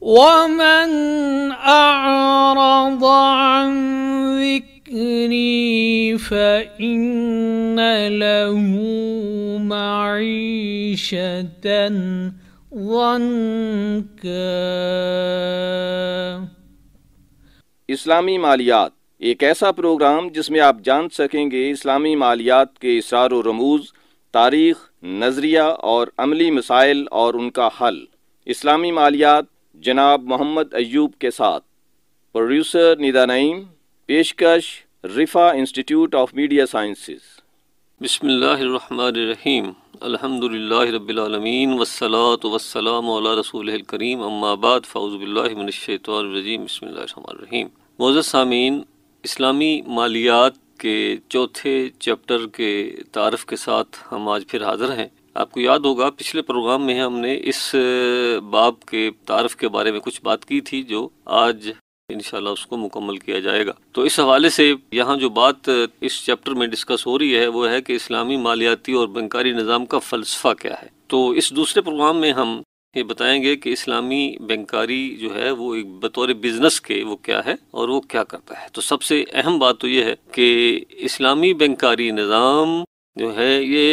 ومن أعرض عن ذكري فإن له معيشة ضنكا۔ اسلامی مالیات ایک ایسا پروگرام جس میں آپ جان سکیں گے اسلامی مالیات کے اسرار و رموز، تاریخ، نظریہ اور عملی مسائل اور ان کا حل۔ اسلامی مالیات جناب محمد ایوب کے ساتھ، پروڈیوسر ندا نعیم، پیشکش رفا انسٹیٹیوٹ آف میڈیا سائنسز۔ بسم اللہ الرحمن الرحیم، الحمد للہ رب العالمین والصلاة والسلام علی رسول الکریم، اما بعد فاعوذ باللہ من الشیطان الرجیم، بسم اللہ الرحمن الرحیم۔ معزز سامعین، اسلامی مالیات کے چوتھے چیپٹر کے تعارف کے ساتھ ہم آج پھر حاضر ہیں۔ آپ کو یاد ہوگا پچھلے پروگرام میں ہم نے اس باب کے تعارف کے بارے میں کچھ بات کی تھی، جو آج انشاءاللہ اس کو مکمل کیا جائے گا۔ تو اس حوالے سے یہاں جو بات اس چیپٹر میں ڈسکس ہو رہی ہے وہ ہے کہ اسلامی مالیاتی اور بینکاری نظام کا فلسفہ کیا ہے۔ تو اس دوسرے پروگرام میں ہم یہ بتائیں گے کہ اسلامی بینکاری جو ہے وہ ایک بطور بزنس کے وہ کیا ہے اور وہ کیا کرتا ہے۔ تو سب سے اہم بات تو یہ ہے کہ اسلامی بینکاری نظام جو ہے یہ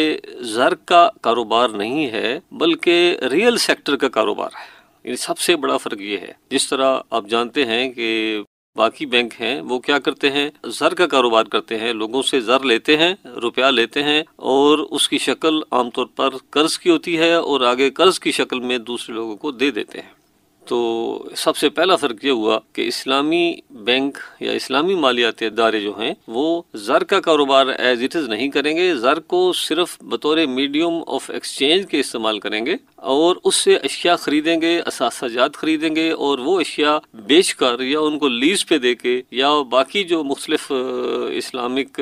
زر کا کاروبار نہیں ہے بلکہ ریئل سیکٹر کا کاروبار ہے۔ یہ سب سے بڑا فرق یہ ہے، جس طرح آپ جانتے ہیں کہ باقی بینک ہیں وہ کیا کرتے ہیں، زر کا کاروبار کرتے ہیں، لوگوں سے زر لیتے ہیں، روپیہ لیتے ہیں، اور اس کی شکل عام طور پر قرض کی ہوتی ہے اور آگے قرض کی شکل میں دوسرے لوگوں کو دے دیتے ہیں۔ تو سب سے پہلا فرق یہ ہوا کہ اسلامی بینک یا اسلامی مالیاتی ادارے جو ہیں وہ زر کا کاروبار ایز اٹ از نہیں کریں گے، زر کو صرف بطور میڈیم آف ایکسچینج کے استعمال کریں گے اور اس سے اشیاء خریدیں گے، اثاثہ جات خریدیں گے، اور وہ اشیاء بیچ کر یا ان کو لیز پہ دے کے یا باقی جو مختلف اسلامک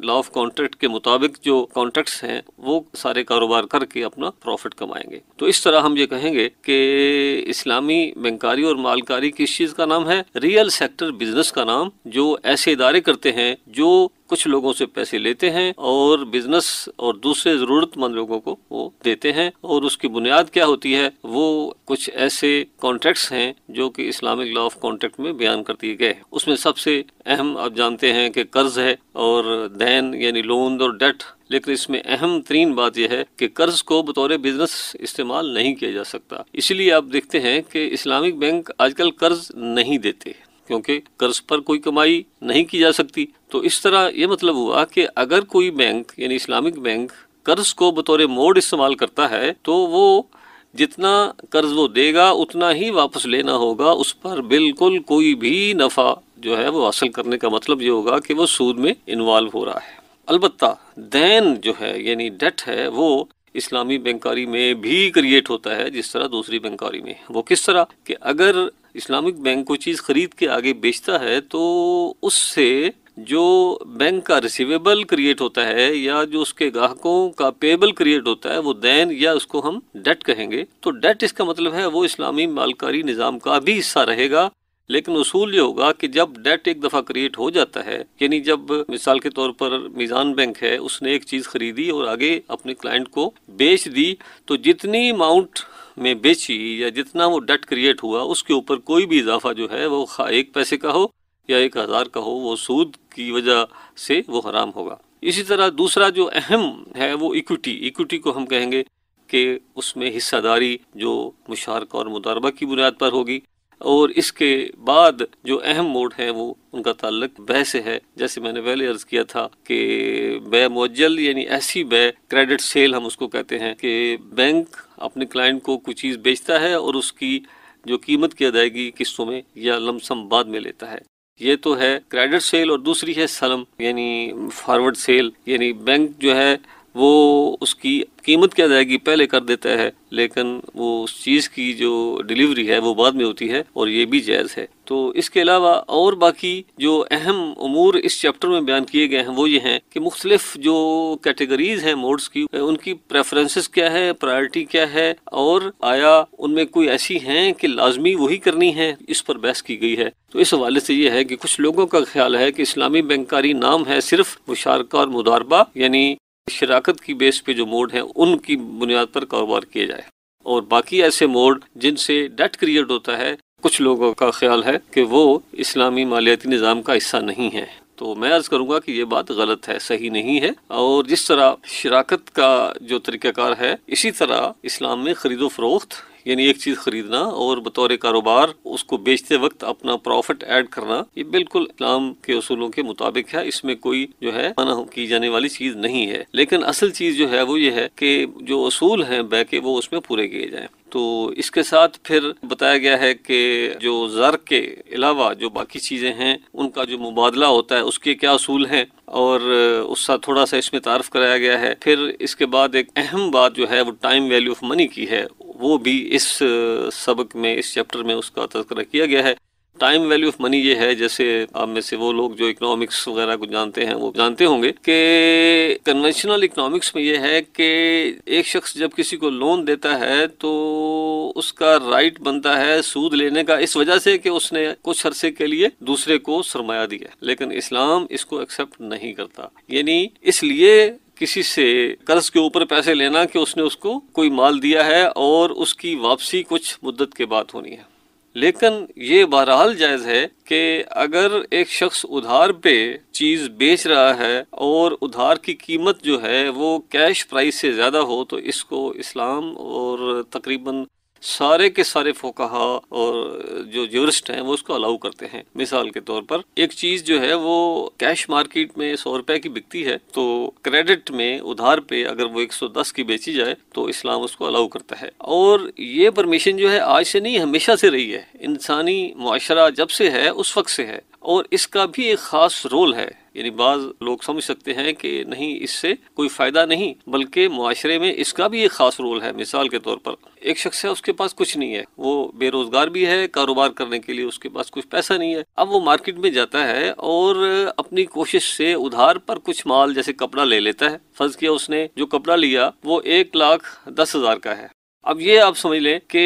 لا آف کانٹریکٹ کے مطابق جو کانٹریکٹس ہیں وہ سارے کاروبار کر کے اپنا پروفٹ کمائیں گے۔ تو اس طرح ہم یہ کہیں گے کہ اسلامی بینکاری اور مالکاری کس چیز کا نام ہے؟ ریئل سیکٹر بزنس کا نام، جو ایسے ادارے کرتے ہیں جو کچھ لوگوں سے پیسے لیتے ہیں اور بزنس اور دوسرے ضرورت مند لوگوں کو وہ دیتے ہیں، اور اس کی بنیاد کیا ہوتی ہے؟ وہ کچھ ایسے کانٹریکٹس ہیں جو کہ اسلامک لا آف کانٹریکٹ میں بیان کر دیے گئے۔ اس میں سب سے اہم آپ جانتے ہیں کہ قرض ہے اور دین یعنی لون اور ڈیٹ، لیکن اس میں اہم ترین بات یہ ہے کہ قرض کو بطور بزنس استعمال نہیں کیا جا سکتا۔ اسی لیے آپ دیکھتے ہیں کہ اسلامک بینک آج کل قرض نہیں دیتے کیونکہ قرض پر کوئی کمائی نہیں کی جا سکتی۔ تو اس طرح یہ مطلب ہوا کہ اگر کوئی بینک یعنی اسلامک بینک قرض کو بطور موڈ استعمال کرتا ہے تو وہ جتنا قرض وہ دے گا اتنا ہی واپس لینا ہوگا، اس پر بالکل کوئی بھی نفع جو ہے وہ حاصل کرنے کا مطلب یہ ہوگا کہ وہ سود میں انوالو ہو رہا ہے۔ البتہ دین جو ہے یعنی ڈیٹ ہے وہ اسلامی بینکاری میں بھی کریٹ ہوتا ہے جس طرح دوسری بینکاری میں۔ وہ کس طرح کہ اگر اسلامک بینک کوئی چیز خرید کے آگے بیچتا ہے تو اس سے جو بینک کا ریسیویبل کریٹ ہوتا ہے یا جو اس کے گاہکوں کا پیبل کریٹ ہوتا ہے وہ دین یا اس کو ہم ڈیٹ کہیں گے۔ تو ڈیٹ اس کا مطلب ہے وہ اسلامی مالکاری نظام کا بھی حصہ رہے گا، لیکن اصول یہ ہوگا کہ جب ڈیٹ ایک دفعہ کریٹ ہو جاتا ہے، یعنی جب مثال کے طور پر میزان بینک ہے، اس نے ایک چیز خریدی اور آگے اپنے کلائنٹ کو بیچ دی، تو جتنی اماؤنٹ میں بیچی یا جتنا وہ ڈیٹ کریٹ ہوا اس کے اوپر کوئی بھی اضافہ جو ہے وہ 1 پیسے کا ہو یا 1000 کا ہو، وہ سود کی وجہ سے وہ حرام ہوگا۔ اسی طرح دوسرا جو اہم ہے وہ ایکوٹی کو ہم کہیں گے کہ اس میں حصہ داری جو مشارکہ اور مضاربہ کی بنیاد پر ہوگی، اور اس کے بعد جو اہم موڈ ہیں وہ ان کا تعلق بے سے ہے۔ جیسے میں نے پہلے عرض کیا تھا کہ بے موجل یعنی ایسی بے، کریڈٹ سیل ہم اس کو کہتے ہیں کہ بینک اپنے کلائنٹ کو کوئی چیز بیچتا ہے اور اس کی جو قیمت کی ادائیگی قسطوں میں یا لم سم بعد میں لیتا ہے۔ یہ تو ہے کریڈٹ سیل، اور دوسری ہے سلم یعنی فارورڈ سیل، یعنی بینک جو ہے وہ اس کی قیمت کی ادائیگی پہلے کر دیتا ہے لیکن وہ اس چیز کی جو ڈیلیوری ہے وہ بعد میں ہوتی ہے، اور یہ بھی جائز ہے۔ تو اس کے علاوہ اور باقی جو اہم امور اس چیپٹر میں بیان کیے گئے ہیں وہ یہ ہیں کہ مختلف جو کیٹیگریز ہیں موڈز کی، ان کی پریفرنسز کیا ہے، پرائرٹی کیا ہے، اور آیا ان میں کوئی ایسی ہیں کہ لازمی وہی کرنی ہے، اس پر بحث کی گئی ہے۔ تو اس حوالے سے یہ ہے کہ کچھ لوگوں کا خیال ہے کہ اسلامی بینکاری نام ہے صرف مشارکہ اور مضاربہ، یعنی شراکت کی بیس پہ جو موڈ ہیں ان کی بنیاد پر کاروبار کیا جائے، اور باقی ایسے موڈ جن سے ڈیٹ کریٹ ہوتا ہے کچھ لوگوں کا خیال ہے کہ وہ اسلامی مالیاتی نظام کا حصہ نہیں ہے۔ تو میں عرض کروں گا کہ یہ بات غلط ہے، صحیح نہیں ہے، اور جس طرح شراکت کا جو طریقہ کار ہے اسی طرح اسلام میں خرید و فروخت، یعنی ایک چیز خریدنا اور بطور کاروبار اس کو بیچتے وقت اپنا پروفٹ ایڈ کرنا، یہ بالکل اسلام کے اصولوں کے مطابق ہے، اس میں کوئی جو ہے منع کی جانے والی چیز نہیں ہے۔ لیکن اصل چیز جو ہے وہ یہ ہے کہ جو اصول ہیں بے کے وہ اس میں پورے کیے جائیں۔ تو اس کے ساتھ پھر بتایا گیا ہے کہ جو زر کے علاوہ جو باقی چیزیں ہیں ان کا جو مبادلہ ہوتا ہے اس کے کیا اصول ہیں، اور اس کا تھوڑا سا اس میں تعارف کرایا گیا ہے۔ پھر اس کے بعد ایک اہم بات جو ہے وہ ٹائم ویلیو آف منی کی ہے، وہ بھی اس سبق میں، اس چیپٹر میں اس کا تذکرہ کیا گیا ہے۔ ٹائم ویلیو آف منی یہ ہے، جیسے آپ میں سے وہ لوگ جو اکنامکس وغیرہ کو جانتے ہیں وہ جانتے ہوں گے کہ کنونشنل اکنامکس میں یہ ہے کہ ایک شخص جب کسی کو لون دیتا ہے تو اس کا رائٹ بنتا ہے سود لینے کا، اس وجہ سے کہ اس نے کچھ عرصے کے لیے دوسرے کو سرمایہ دیا، لیکن اسلام اس کو ایکسیپٹ نہیں کرتا۔ یعنی اس لیے کسی سے قرض کے اوپر پیسے لینا کہ اس نے اس کو کوئی مال دیا ہے اور اس کی واپسی کچھ مدت کے بعد ہونی ہے، لیکن یہ بہرحال جائز ہے کہ اگر ایک شخص ادھار پہ چیز بیچ رہا ہے اور ادھار کی قیمت جو ہے وہ کیش پرائس سے زیادہ ہو تو اس کو اسلام اور تقریباً سارے کے سارے فقہا اور جو جورسٹ ہیں وہ اس کو الاؤ کرتے ہیں۔ مثال کے طور پر ایک چیز جو ہے وہ کیش مارکیٹ میں 100 روپے کی بکتی ہے، تو کریڈٹ میں ادھار پہ اگر وہ 110 کی بیچی جائے تو اسلام اس کو الاؤ کرتا ہے۔ اور یہ پرمیشن جو ہے آج سے نہیں، ہمیشہ سے رہی ہے، انسانی معاشرہ جب سے ہے اس وقت سے ہے، اور اس کا بھی ایک خاص رول ہے۔ یعنی بعض لوگ سمجھ سکتے ہیں کہ نہیں اس سے کوئی فائدہ نہیں، بلکہ معاشرے میں اس کا بھی ایک خاص رول ہے۔ مثال کے طور پر ایک شخص ہے، اس کے پاس کچھ نہیں ہے، وہ بے روزگار بھی ہے، کاروبار کرنے کے لیے اس کے پاس کچھ پیسہ نہیں ہے، اب وہ مارکیٹ میں جاتا ہے اور اپنی کوشش سے ادھار پر کچھ مال جیسے کپڑا لے لیتا ہے۔ فرض کیا اس نے جو کپڑا لیا وہ 1,10,000 کا ہے۔ اب یہ آپ سمجھ لیں کہ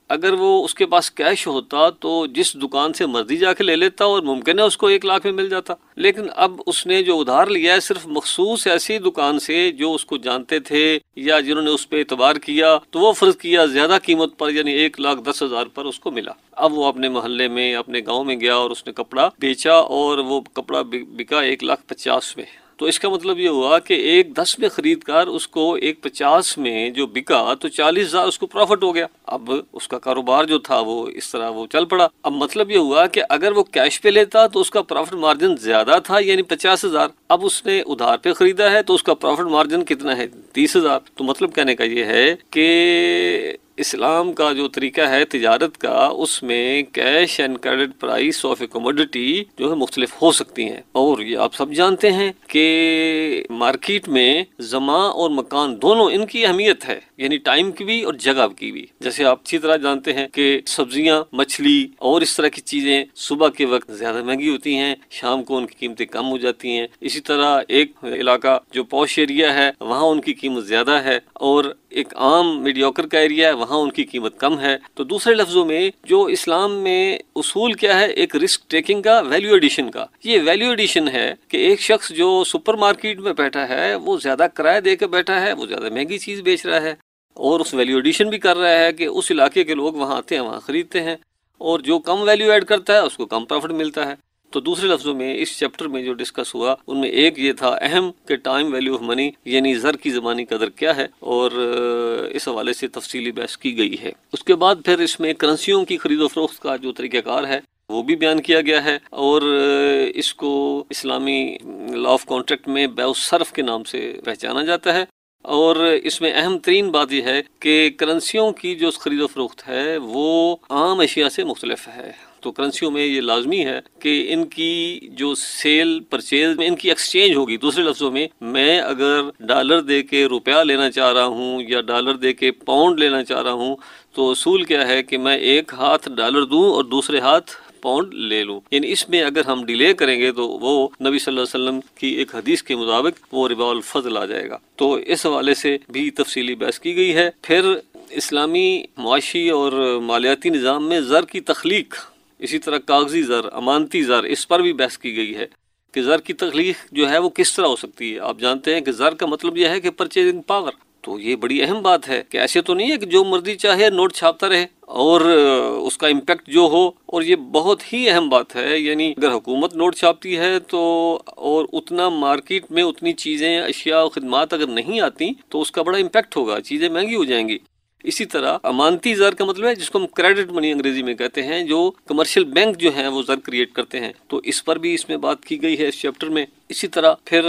اگر وہ اس کے پاس کیش ہوتا تو جس دکان سے مرضی جا کے لے لیتا اور ممکن ہے اس کو 1,00,000 میں مل جاتا، لیکن اب اس نے جو ادھار لیا ہے صرف مخصوص ایسی دکان سے جو اس کو جانتے تھے یا جنہوں نے اس پہ اعتبار کیا، تو وہ فرض کیا زیادہ قیمت پر، یعنی 1,10,000 پر اس کو ملا۔ اب وہ اپنے محلے میں اپنے گاؤں میں گیا اور اس نے کپڑا بیچا اور وہ کپڑا بکا 1,50,000 میں۔ تو اس کا مطلب یہ ہوا کہ 1,10 میں خرید کر اس کو 1,50 میں جو بکا تو 40,000 اس کو پروفٹ ہو گیا۔ اب اس کا کاروبار جو تھا وہ اس طرح وہ چل پڑا۔ اب مطلب یہ ہوا کہ اگر وہ کیش پہ لیتا تو اس کا پروفٹ مارجن زیادہ تھا، یعنی 50,000۔ اب اس نے ادھار پہ خریدا ہے تو اس کا پروفٹ مارجن کتنا ہے؟ 30,000۔ تو مطلب کہنے کا یہ ہے کہ اسلام کا جو طریقہ ہے تجارت کا، اس میں cash and credit price of a commodity جو ہے مختلف ہو سکتی ہیں، اور یہ آپ سب جانتے ہیں کہ مارکیٹ میں زمان اور مکان دونوں ان کی اہمیت ہے، یعنی ٹائم کی بھی اور جگہ کی بھی۔ جیسے آپ اچھی طرح جانتے ہیں کہ سبزیاں، مچھلی اور اس طرح کی چیزیں صبح کے وقت زیادہ مہنگی ہوتی ہیں، شام کو ان کی قیمتیں کم ہو جاتی ہیں۔ اسی طرح ایک علاقہ جو پوش ایریا ہے وہاں ان کی قیمت زیادہ ہے، اور ایک عام میڈیوکر کا ایریا ہے وہاں ان کی قیمت کم ہے۔ تو دوسرے لفظوں میں جو اسلام میں اصول کیا ہے؟ ایک رسک ٹیکنگ کا، ویلیو ایڈیشن کا۔ یہ ویلیو ایڈیشن ہے کہ ایک شخص جو سپر مارکیٹ میں بیٹھا ہے وہ زیادہ کرایہ دے کے بیٹھا ہے، وہ زیادہ مہنگی چیز بیچ رہا ہے، اور اس ویلیو ایڈیشن بھی کر رہا ہے کہ اس علاقے کے لوگ وہاں آتے ہیں، وہاں خریدتے ہیں، اور جو کم ویلیو ایڈ کرتا ہے اس کو کم پروفٹ ملتا ہے۔ تو دوسرے لفظوں میں اس چیپٹر میں جو ڈسکس ہوا ان میں ایک یہ تھا اہم کہ ٹائم ویلیو آف منی، یعنی زر کی زمانی قدر کیا ہے، اور اس حوالے سے تفصیلی بحث کی گئی ہے۔ اس کے بعد پھر اس میں کرنسیوں کی خرید و فروخت کا جو طریقہ کار ہے وہ بھی بیان کیا گیا ہے، اور اس کو اسلامی لا آف کانٹریکٹ میں بیع الصرف کے نام سے پہچانا جاتا ہے۔ اور اس میں اہم ترین بات یہ ہے کہ کرنسیوں کی جو خرید و فروخت ہے وہ عام اشیاء سے مختلف ہے۔ تو کرنسیوں میں یہ لازمی ہے کہ ان کی جو سیل پرچیز میں ان کی ایکسچینج ہوگی۔ دوسرے لفظوں میں میں اگر ڈالر دے کے روپیہ لینا چاہ رہا ہوں یا ڈالر دے کے پاؤنڈ لینا چاہ رہا ہوں تو اصول کیا ہے کہ میں ایک ہاتھ ڈالر دوں اور دوسرے ہاتھ پاؤنڈ لے لوں۔ یعنی اس میں اگر ہم ڈیلے کریں گے تو وہ نبی صلی اللہ علیہ وسلم کی ایک حدیث کے مطابق وہ ربا الفضل آ جائے گا۔ تو اس حوالے سے بھی تفصیلی بحث کی گئی ہے۔ پھر اسلامی معاشی اور مالیاتی نظام میں زر کی تخلیق، اسی طرح کاغذی زر، امانتی زر، اس پر بھی بحث کی گئی ہے کہ زر کی تخلیق جو ہے وہ کس طرح ہو سکتی ہے۔ آپ جانتے ہیں کہ زر کا مطلب یہ ہے کہ پرچیزنگ پاور، تو یہ بڑی اہم بات ہے کہ ایسے تو نہیں ہے کہ جو مرضی چاہے نوٹ چھاپتا رہے اور اس کا امپیکٹ جو ہو. اور یہ بہت ہی اہم بات ہے، یعنی اگر حکومت نوٹ چھاپتی ہے تو اور اتنا مارکیٹ میں اتنی چیزیں، اشیاء و خدمات اگر نہیں آتی تو اس کا بڑا امپیکٹ ہوگا، چیزیں مہنگی ہو جائیں گی. اسی طرح امانتی زر کا مطلب ہے جس کو ہم کریڈٹ منی انگریزی میں کہتے ہیں، جو کمرشل بینک جو ہیں وہ زر کریٹ کرتے ہیں، تو اس پر بھی اس میں بات کی گئی ہے اس چیپٹر میں. اسی طرح پھر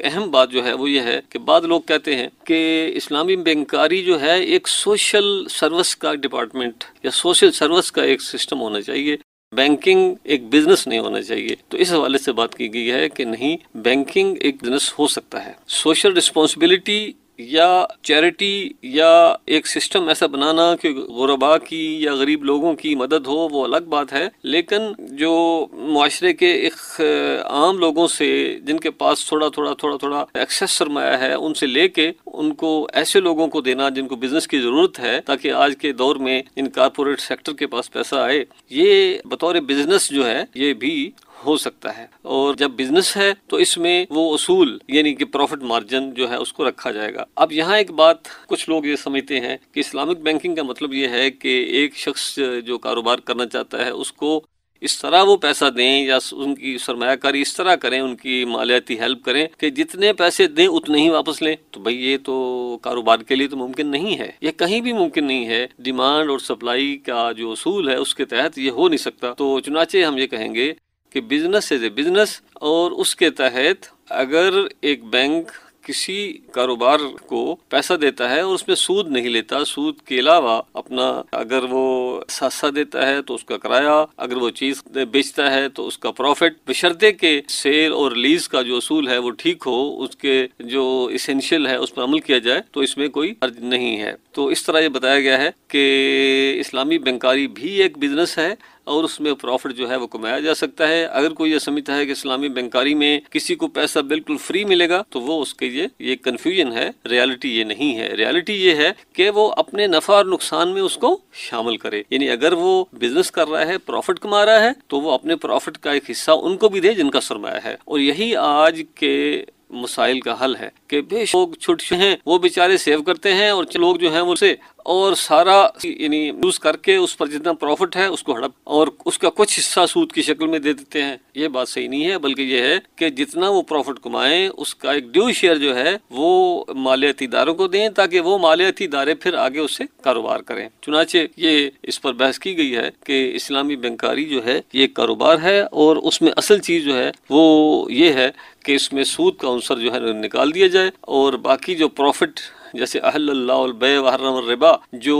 اہم بات جو ہے وہ یہ ہے کہ بعض لوگ کہتے ہیں کہ اسلامی بینکاری جو ہے ایک سوشل سروس کا ڈپارٹمنٹ یا سوشل سروس کا ایک سسٹم ہونا چاہیے، بینکنگ ایک بزنس نہیں ہونا چاہیے. تو اس حوالے سے بات کی گئی ہے کہ نہیں، بینکنگ ایک بزنس ہو سکتا ہے. سوشل رسپانسبلٹی یا چیریٹی یا ایک سسٹم ایسا بنانا کہ غرباء کی یا غریب لوگوں کی مدد ہو، وہ الگ بات ہے. لیکن جو معاشرے کے ایک عام لوگوں سے جن کے پاس تھوڑا ایکسیس سرمایہ ہے، ان سے لے کے ان کو ایسے لوگوں کو دینا جن کو بزنس کی ضرورت ہے، تاکہ آج کے دور میں ان کارپوریٹ سیکٹر کے پاس پیسہ آئے، یہ بطور بزنس جو ہے یہ بھی ہو سکتا ہے. اور جب بزنس ہے تو اس میں وہ اصول یعنی کہ پروفٹ مارجن جو ہے اس کو رکھا جائے گا. اب یہاں ایک بات کچھ لوگ یہ سمجھتے ہیں کہ اسلامک بینکنگ کا مطلب یہ ہے کہ ایک شخص جو کاروبار کرنا چاہتا ہے اس کو اس طرح وہ پیسہ دیں یا ان کی سرمایہ کاری اس طرح کریں، ان کی مالیاتی ہیلپ کریں کہ جتنے پیسے دیں اتنے ہی واپس لیں. تو بھئی یہ تو کاروبار کے لیے تو ممکن نہیں ہے، یہ کہیں بھی ممکن نہیں ہے. ڈیمانڈ اور سپلائی کا جو اصول ہے اس کے تحت یہ ہو نہیں سکتا. تو چنانچہ ہم یہ کہیں گے کہ بزنس ایز اے بزنس، اور اس کے تحت اگر ایک بینک کسی کاروبار کو پیسہ دیتا ہے اور اس میں سود نہیں لیتا، سود کے علاوہ اپنا اگر وہ سستا دیتا ہے تو اس کا کرایہ، اگر وہ چیز بیچتا ہے تو اس کا پروفٹ، بشرطے کہ سیل اور ریلیز کا جو اصول ہے وہ ٹھیک ہو، اس کے جو اسینشیل ہے اس پر عمل کیا جائے، تو اس میں کوئی حرج نہیں ہے. تو اس طرح یہ بتایا گیا ہے کہ اسلامی بینکاری بھی ایک بزنس ہے اور اس میں پروفٹ جو ہے وہ کمایا جا سکتا ہے. اگر کوئی یہ سمجھتا ہے کہ اسلامی بینکاری میں کسی کو پیسہ بالکل فری ملے گا تو وہ اس کے یہ کنفیوژن ہے. ریالٹی یہ نہیں ہے. ریالٹی یہ ہے کہ وہ اپنے نفع اور نقصان میں اس کو شامل کرے. یعنی اگر وہ بزنس کر رہا ہے، پروفٹ کما رہا ہے، تو وہ اپنے پروفٹ کا ایک حصہ ان کو بھی دے جن کا سرمایہ ہے. اور یہی آج کے مسائل کا حل ہے کہ بے شک لوگ چھوٹے ہیں وہ بیچارے سیو کرتے ہیں، اور لوگ جو ہیں وہ سے اور سارا یعنی یوز کر کے اس پر جتنا پروفٹ ہے اس کو ہڑپ اور اس کا کچھ حصہ سود کی شکل میں دے دیتے ہیں. یہ بات صحیح نہیں ہے، بلکہ یہ ہے کہ جتنا وہ پروفٹ کمائیں اس کا ایک ڈیو شیئر جو ہے وہ مالیاتی اداروں کو دیں، تاکہ وہ مالیاتی ادارے پھر آگے اس سے کاروبار کریں. چنانچہ یہ اس پر بحث کی گئی ہے کہ اسلامی بینکاری جو ہے یہ ایک کاروبار ہے، اور اس میں اصل چیز جو ہے وہ یہ ہے کہ اس میں سود کا عنصر جو ہے نکال دیا جائے، اور باقی جو پروفٹ جیسے احل اللہ البیع وحرم الربا، جو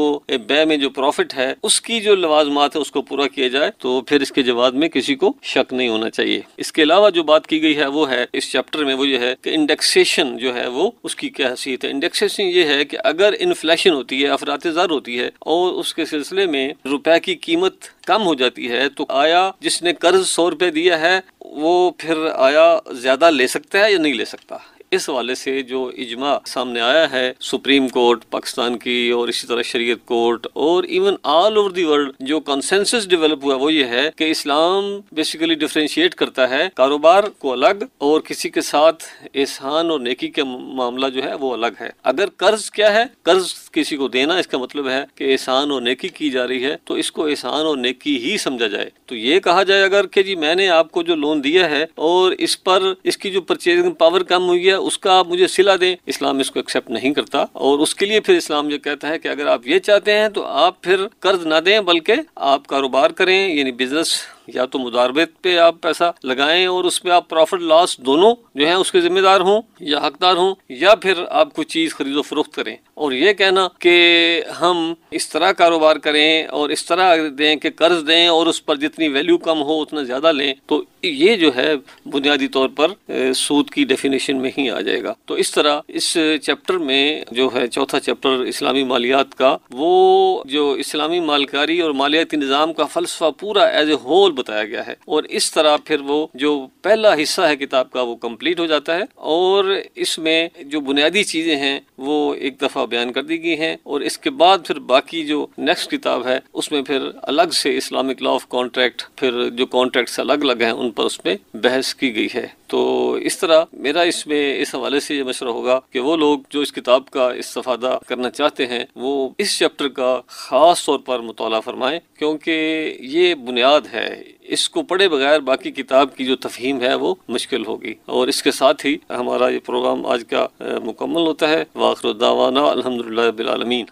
بے میں جو پروفٹ ہے اس کی جو لوازمات ہے اس کو پورا کیا جائے، تو پھر اس کے جواز میں کسی کو شک نہیں ہونا چاہیے. اس کے علاوہ جو بات کی گئی ہے وہ ہے اس چیپٹر میں وہ یہ ہے کہ انڈیکسیشن جو ہے وہ اس کی کیا حیثیت ہے. انڈیکسیشن یہ ہے کہ اگر انفلیشن ہوتی ہے، افراط زر ہوتی ہے، اور اس کے سلسلے میں روپے کی قیمت کم ہو جاتی ہے، تو آیا جس نے قرض 100 روپے دیا ہے وہ پھر آیا زیادہ لے سکتا ہے یا نہیں لے سکتا؟ اس حوالے سے جو اجماع سامنے آیا ہے سپریم کورٹ پاکستان کی اور اسی طرح شریعت کورٹ اور even all over the world, جو کنسنسس ڈیولپ ہوا وہ یہ ہے کہ اسلام بیسیکلی ڈیفرینشیٹ کرتا ہے کاروبار کو الگ اور کسی کے ساتھ احسان اور نیکی کا معاملہ جو ہے وہ الگ ہے. اگر قرض کیا ہے، قرض کسی کو دینا، اس کا مطلب ہے کہ احسان اور نیکی کی جا رہی ہے، تو اس کو احسان اور نیکی ہی سمجھا جائے. تو یہ کہا جائے اگر کہ جی میں نے آپ کو جو لون دیا ہے اور اس پر اس کی جو پرچیزنگ پاور کم ہوئی ہے اس کا آپ مجھے صلہ دیں، اسلام اس کو ایکسیپٹ نہیں کرتا. اور اس کے لیے پھر اسلام یہ کہتا ہے کہ اگر آپ یہ چاہتے ہیں تو آپ پھر قرض نہ دیں، بلکہ آپ کاروبار کریں، یعنی بزنس یا تو مضاربت پہ آپ پیسہ لگائیں اور اس پہ آپ پروفٹ لاس دونوں جو ہیں اس کے ذمہ دار ہوں یا حقدار ہوں، یا پھر آپ کوئی چیز خرید و فروخت کریں. اور یہ کہنا کہ ہم اس طرح کاروبار کریں اور اس طرح دیں کہ قرض دیں اور اس پر جتنی ویلیو کم ہو اتنا زیادہ لیں، تو یہ جو ہے بنیادی طور پر سود کی ڈیفینیشن میں ہی آ جائے گا. تو اس طرح اس چیپٹر میں جو ہے چوتھا چیپٹر اسلامی مالیات کا، وہ جو اسلامی مالکاری اور مالیاتی نظام کا فلسفہ پورا ایز اے ہول بتایا گیا ہے. اور اس طرح پھر وہ جو پہلا حصہ ہے کتاب کا وہ کمپلیٹ ہو جاتا ہے، اور اس میں جو بنیادی چیزیں ہیں وہ ایک دفعہ بیان کر دی گئی ہیں. اور اس کے بعد پھر باقی جو نیکسٹ کتاب ہے اس میں پھر الگ سے اسلامک لا آف کانٹریکٹ، پھر جو کانٹریکٹس الگ الگ ہیں ان پر اس میں بحث کی گئی ہے. تو اس طرح میرا اس میں اس حوالے سے یہ مشورہ ہوگا کہ وہ لوگ جو اس کتاب کا استفادہ کرنا چاہتے ہیں وہ اس چیپٹر کا خاص طور پر مطالعہ فرمائیں، کیونکہ یہ بنیاد ہے، اس کو پڑھے بغیر باقی کتاب کی جو تفہیم ہے وہ مشکل ہوگی۔ اور اس کے ساتھ ہی ہمارا یہ پروگرام آج کا مکمل ہوتا ہے۔ وآخر دعوانا الحمدللہ رب العالمین۔